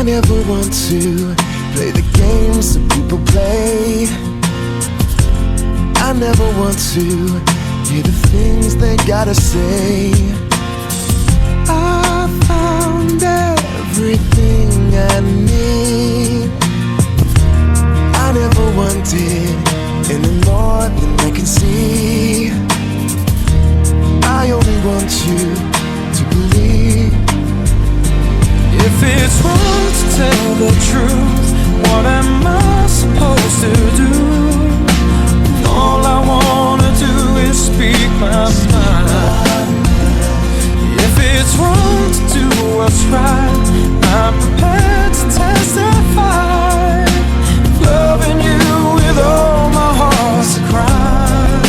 never want to play the games that people play. I never want to hear the things they gotta say. I found everything I need. I never wanted any more than I can see. I only want you to believe. If it's wrong to tell the truth, what am I supposed to do? All I wanna do is speak my mind. If it's wrong to do what's right, I'm prepared to testify. Loving you with all my heart's a crime,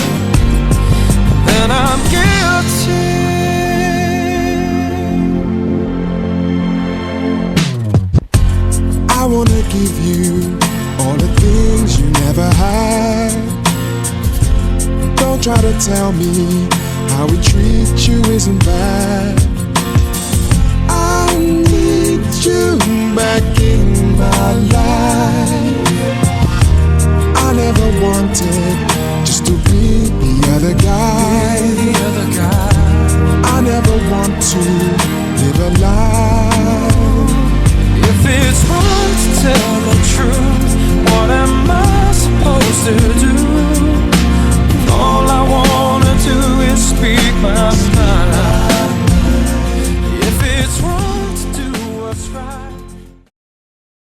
then I'm guilty. I wanna give you all the things you never had. Don't try to tell me how we treat you isn't bad.